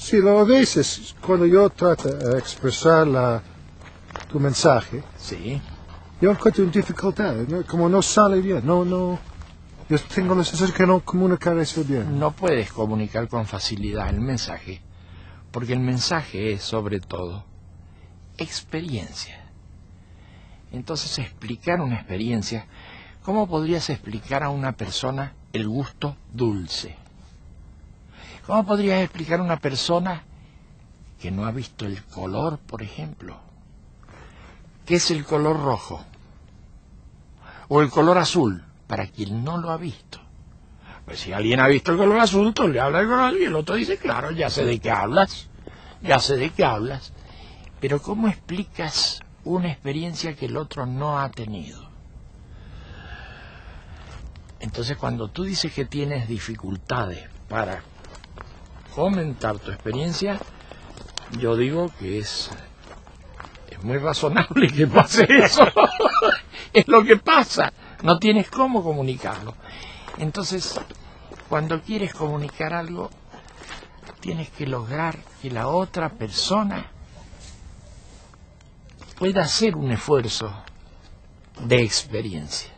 Sí, a veces cuando yo trato de expresar tu mensaje, sí, yo encuentro dificultad, ¿no? Como no sale bien, yo tengo la sensación que no comunicar eso bien. No puedes comunicar con facilidad el mensaje, porque el mensaje es sobre todo experiencia. Entonces, explicar una experiencia, ¿cómo podrías explicar a una persona el gusto dulce? ¿Cómo podrías explicar a una persona que no ha visto el color, por ejemplo? ¿Qué es el color rojo? O el color azul, para quien no lo ha visto. Pues si alguien ha visto el color azul, tú le hablas del color azul y el otro dice, claro, ya sé de qué hablas, ya sé de qué hablas. Pero ¿cómo explicas una experiencia que el otro no ha tenido? Entonces, cuando tú dices que tienes dificultades para comentar tu experiencia, yo digo que es muy razonable que pase eso. Es lo que pasa, no tienes cómo comunicarlo. Entonces, cuando quieres comunicar algo, tienes que lograr que la otra persona pueda hacer un esfuerzo de experiencia,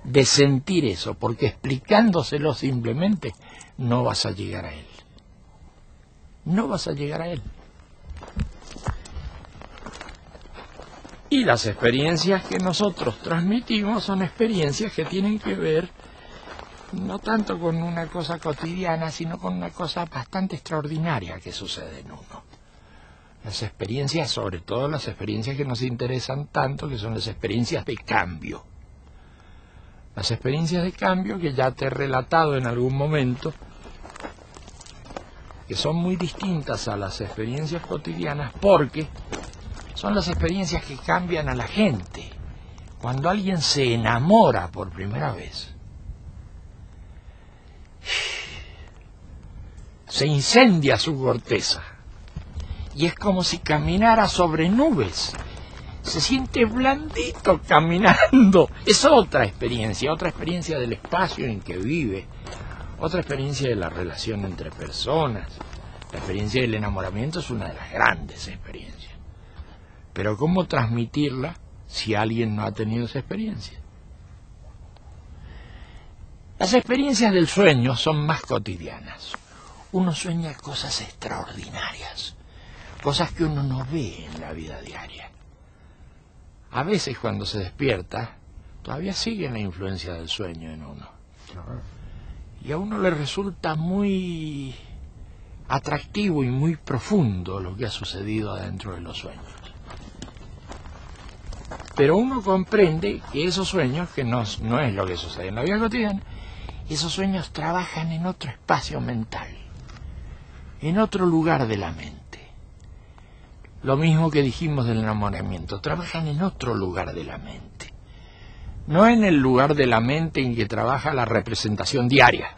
de sentir eso, porque explicándoselo simplemente no vas a llegar a él. No vas a llegar a él. Y las experiencias que nosotros transmitimos son experiencias que tienen que ver no tanto con una cosa cotidiana, sino con una cosa bastante extraordinaria que sucede en uno. Las experiencias, sobre todo las experiencias que nos interesan tanto, que son las experiencias de cambio. Las experiencias de cambio que ya te he relatado en algún momento, que son muy distintas a las experiencias cotidianas porque son las experiencias que cambian a la gente. Cuando alguien se enamora por primera vez, se incendia su corteza y es como si caminara sobre nubes. Se siente blandito caminando. Es otra experiencia del espacio en que vive, otra experiencia de la relación entre personas. La experiencia del enamoramiento es una de las grandes experiencias. Pero ¿cómo transmitirla si alguien no ha tenido esa experiencia? Las experiencias del sueño son más cotidianas. uno sueña cosas extraordinarias, cosas que uno no ve en la vida diaria. A veces cuando se despierta, todavía sigue la influencia del sueño en uno. Y a uno le resulta muy atractivo y muy profundo lo que ha sucedido adentro de los sueños. Pero uno comprende que esos sueños, que no es lo que sucede en la vida cotidiana, esos sueños trabajan en otro espacio mental, en otro lugar de la mente. Lo mismo que dijimos del enamoramiento, trabajan en otro lugar de la mente. No en el lugar de la mente en que trabaja la representación diaria.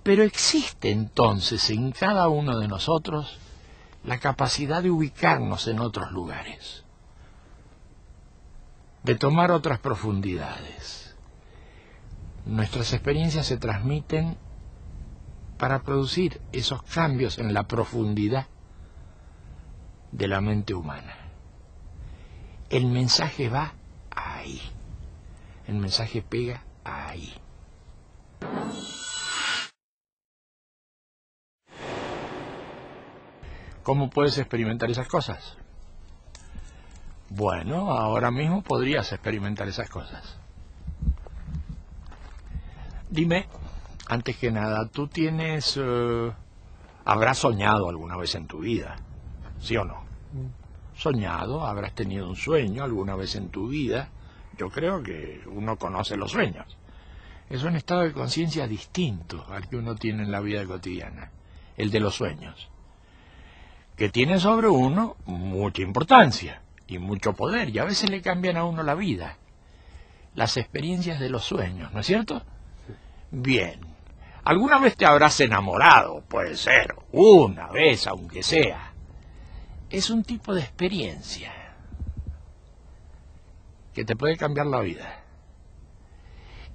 Pero existe entonces en cada uno de nosotros la capacidad de ubicarnos en otros lugares, de tomar otras profundidades. Nuestras experiencias se transmiten para producir esos cambios en la profundidad de la mente humana. El mensaje va ahí. El mensaje pega ahí. ¿Cómo puedes experimentar esas cosas? Bueno, ahora mismo podrías experimentar esas cosas. Dime, antes que nada, ¿tú tienes... habrás soñado alguna vez en tu vida? ¿Sí o no? Soñado, habrás tenido un sueño alguna vez en tu vida. Yo creo que uno conoce los sueños. Es un estado de conciencia distinto al que uno tiene en la vida cotidiana, el de los sueños, que tiene sobre uno mucha importancia y mucho poder, y a veces le cambian a uno la vida. Las experiencias de los sueños, ¿no es cierto? Bien. ¿Alguna vez te habrás enamorado? Puede ser, una vez, aunque sea. Es un tipo de experiencia que te puede cambiar la vida.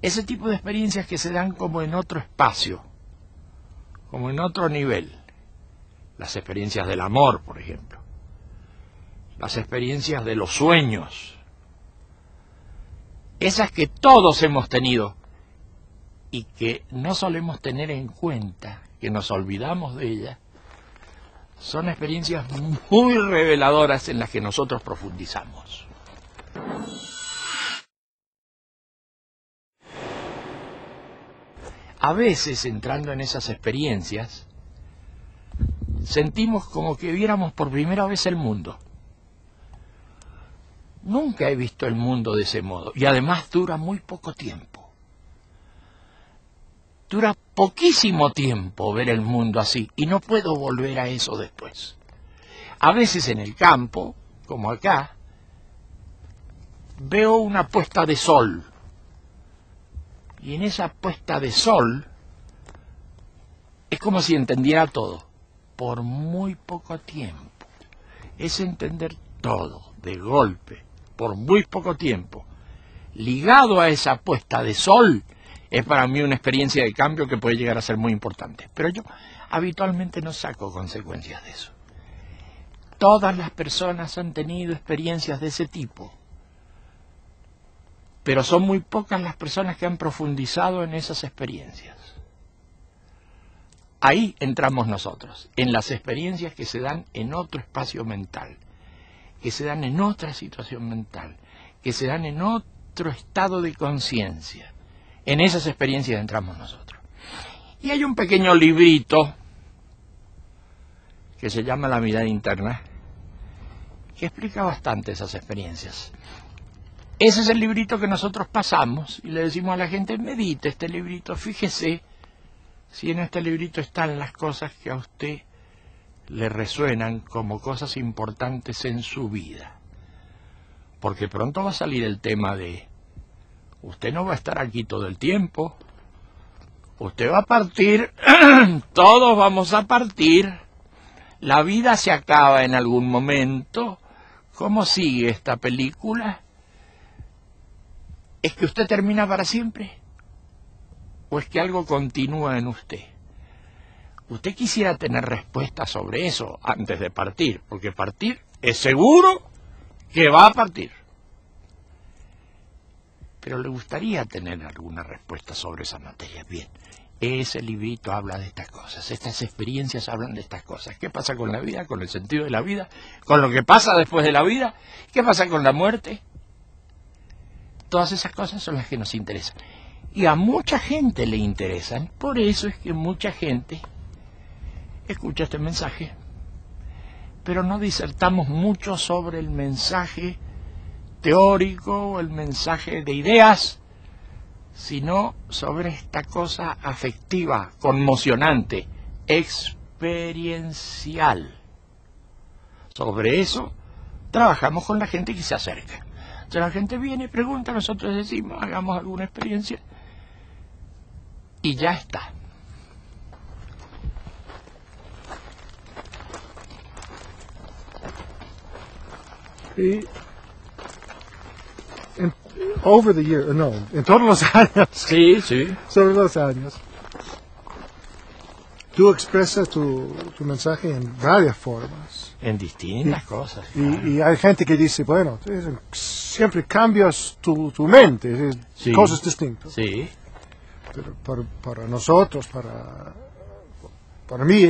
Ese tipo de experiencias que se dan como en otro espacio, como en otro nivel. Las experiencias del amor, por ejemplo. Las experiencias de los sueños. Esas que todos hemos tenido y que no solemos tener en cuenta, que nos olvidamos de ellas. Son experiencias muy reveladoras en las que nosotros profundizamos. A veces, entrando en esas experiencias, sentimos como que viéramos por primera vez el mundo. Nunca he visto el mundo de ese modo, y además dura muy poco tiempo. Dura poquísimo tiempo ver el mundo así, y no puedo volver a eso después. A veces en el campo, como acá, veo una puesta de sol. Y en esa puesta de sol es como si entendiera todo, por muy poco tiempo. Es entender todo, de golpe, por muy poco tiempo. Ligado a esa puesta de sol, es para mí una experiencia de cambio que puede llegar a ser muy importante. Pero yo habitualmente no saco consecuencias de eso. Todas las personas han tenido experiencias de ese tipo. Pero son muy pocas las personas que han profundizado en esas experiencias. Ahí entramos nosotros, en las experiencias que se dan en otro espacio mental, que se dan en otra situación mental, que se dan en otro estado de conciencia. En esas experiencias entramos nosotros. Y hay un pequeño librito que se llama La mirada interna, que explica bastante esas experiencias. Ese es el librito que nosotros pasamos y le decimos a la gente, medite este librito, fíjese si en este librito están las cosas que a usted le resuenan como cosas importantes en su vida. Porque pronto va a salir el tema de, usted no va a estar aquí todo el tiempo, usted va a partir, todos vamos a partir, la vida se acaba en algún momento. ¿Cómo sigue esta película? ¿Es que usted termina para siempre? ¿O es que algo continúa en usted? Usted quisiera tener respuestas sobre eso antes de partir, porque partir es seguro que va a partir. Pero le gustaría tener alguna respuesta sobre esa materia. Bien, Ese librito habla de estas cosas, estas experiencias hablan de estas cosas. ¿Qué pasa con la vida, con el sentido de la vida, con lo que pasa después de la vida? ¿Qué pasa con la muerte? Todas esas cosas son las que nos interesan. Y a mucha gente le interesan, por eso es que mucha gente escucha este mensaje. Pero no disertamos mucho sobre el mensaje teórico o el mensaje de ideas, sino sobre esta cosa afectiva, conmocionante, experiencial. Sobre eso trabajamos con la gente que se acerca. O sea, la gente viene, pregunta, nosotros decimos, hagamos alguna experiencia y ya está. Y over the year, no, en todos los años, Sí, sí. sobre los años, tú expresas tu mensaje en varias formas. En distintas cosas. Y hay gente que dice, bueno, siempre cambias tu mente, Sí. cosas distintas. Sí. Pero para nosotros, para mí,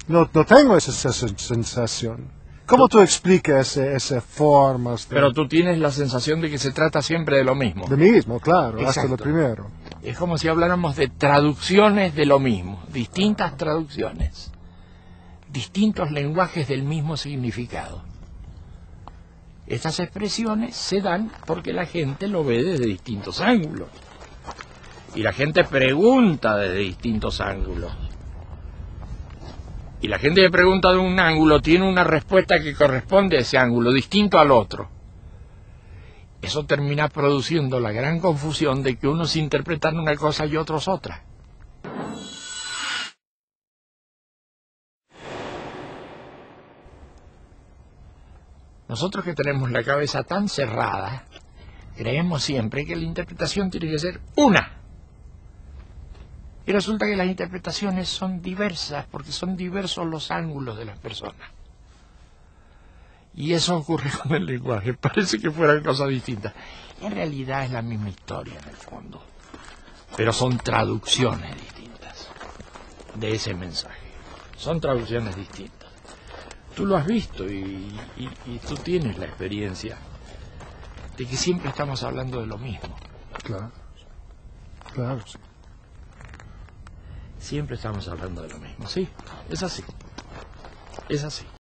no tengo esa sensación. ¿Cómo tú explicas esas formas Pero tú tienes la sensación de que se trata siempre de lo mismo. de mismo, claro, hasta Exacto. lo primero? Es como si habláramos de traducciones de lo mismo, distintas traducciones, distintos lenguajes del mismo significado. Estas expresiones se dan porque la gente lo ve desde distintos ángulos. Y la gente pregunta desde distintos ángulos. Y la gente que pregunta de un ángulo tiene una respuesta que corresponde a ese ángulo, distinto al otro. Eso termina produciendo la gran confusión de que unos interpretan una cosa y otros otra. Nosotros que tenemos la cabeza tan cerrada, creemos siempre que la interpretación tiene que ser una. Y resulta que las interpretaciones son diversas, porque son diversos los ángulos de las personas. Y eso ocurre con el lenguaje, parece que fueran cosas distintas. En realidad es la misma historia en el fondo, pero son traducciones distintas de ese mensaje. Son traducciones distintas. Tú lo has visto y tú tienes la experiencia de que siempre estamos hablando de lo mismo. Claro, claro, sí. Siempre estamos hablando de lo mismo, sí, es así. Es así.